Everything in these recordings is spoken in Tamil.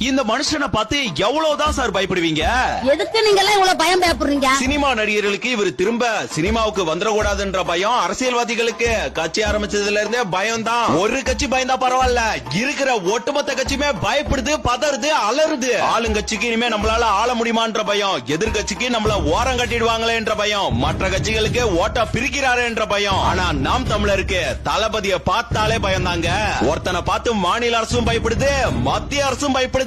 இந்த மனுஷனை பார்த்து எவ்வளவுதான் சார் பயப்படுவீங்க? எதுக்கு நீங்க எல்லாம் இவ்வளவு பயம் பயப்படுறீங்க? சினிமா நடிகர்களுக்கு இவர் திரும்ப சினிமாவுக்கு வந்துடக்கூடாதுன்ற பயம், அரசியல்வாதிகளுக்கு கட்சி ஆரம்பிச்சதுல இருந்தே பயம் தான். ஒரு கட்சி பயந்தா பரவாயில்ல, இருக்கிற ஒட்டுமொத்த கட்சியுமே பயப்படுது, பதறுது, அலறுது. ஆளுங்கட்சிக்கு இனிமே நம்மளால ஆள முடியுமான்ற பயம், எதிர்கட்சிக்கு நம்மள ஓரம் கட்டிடுவாங்களேன்ற பயம், மற்ற கட்சிகளுக்கு ஓட்ட பிரிக்கிறாரு என்ற பயம். ஆனா நாம் தமிழருக்கு தளபதியை பார்த்தாலே பயந்தாங்க. ஒருத்தனை பார்த்து மாநில அரசும் பயப்படுது, மத்திய அரசும் பயப்படுது,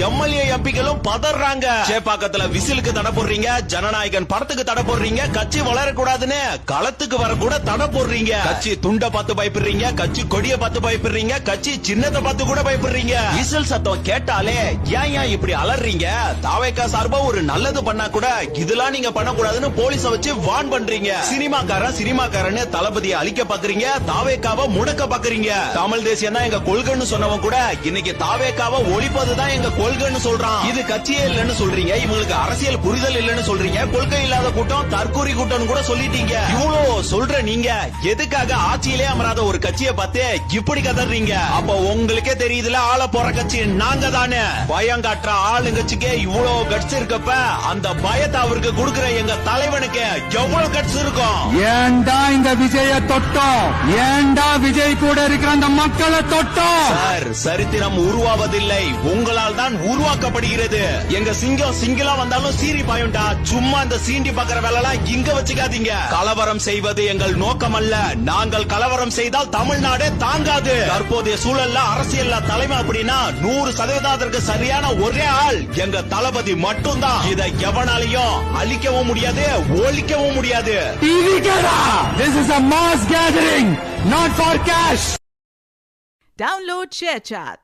எம்எல்ஏ எம்பிக்களும் பதறாங்க. சேப்பாக்கத்துல விசிலுக்கு தடை போடுறீங்க, ஜனநாயகன் படத்துக்கு தடை போடுறீங்க, கட்சி வளரக்கூடாதுன்னு களத்துக்கு வர கூட தடை போடுறீங்க. கட்சி துண்ட பார்த்து பயப்படுறீங்க, கட்சி கொடிய பார்த்து பயப்படுறீங்க, கட்சி சின்னத்தை பார்த்து கூட பயப்படுறீங்க. விசில் சத்தம் கேட்டாலே ஏன் இப்படி அலறீங்க? தாவேக்கா சார்பா ஒரு நல்லது பண்ணா கூட இதெல்லாம் நீங்க பண்ணக்கூடாதுன்னு போலீஸ வச்சு வான் பண்றீங்க. சினிமாக்காரன்னு தளபதியை அழிக்க பாக்குறீங்க, தாவேக்காவை முடக்க பாக்குறீங்க. தமிழ் தேசியம் தான் எங்க கொள்கைன்னு சொன்னவன் கூட இன்னைக்கு தாவேக்காவை ஒழிப்பதுதான் எங்க கொள்கைன்னு சொல்றான். இது கட்சியே இல்லன்னு சொல்றீங்க, இவங்களுக்கு அரசியல் புரிதல் இல்லன்னு சொல்றீங்க, கொள்கை இல்லாத கூட்டம், தற்கூரி கூட்டம் கூட சொல்லிட்டீங்க. இவ்வளவு சொல்ற நீங்க எதுக்காக ஆட்சியிலே அமராத ஒரு கட்சியை பார்த்து இப்படி கதறீங்க? அப்ப உங்களுக்கே தெரியுதுல, ஆள போற கட்சி நாங்க தானே. பயம் காட்டுற ஆளுங்கட்சிக்கே இவ்வளவு கட்சி இருக்கப்ப அந்த பயத்தை அவருக்கு கொடுக்கிற எங்க தலைவனுக்கு எவ்வளவு கட்சி இருக்கும்? ஏண்டா இந்த விஜய தொட்டோம்? ஏண்டா விஜய் கூட இருக்கிற அந்த மக்களை தொட்டோம்? சார், சரித்திரம் உருவாவதில்லை, உங்களால் தான் உருவாக்கப்படுகிறது. எங்க சிங்கம் சிங்கிளா வந்தாலும் சீறி பாயுண்டா. சும்மா இந்த சீண்டி பாக்குற வேலைலாம் இங்க வச்சுக்காதீங்க. கலவரம் செய்வது எங்கள் நோக்கம் அல்ல. நாங்கள் கலவரம் செய்தால் தமிழ்நாடு தாங்காது. தற்போதைய சூழல்ல அரசியல்ல தலைமை அப்படின்னா 100% சரியான ஒரே ஆள் எங்க தளபதி மட்டும்தான். இதை எவனாலையும் அழிக்கவும் முடியாது, ஒழிக்கவும் முடியாது. This is a mass gathering, not for cash. Download ShareChat.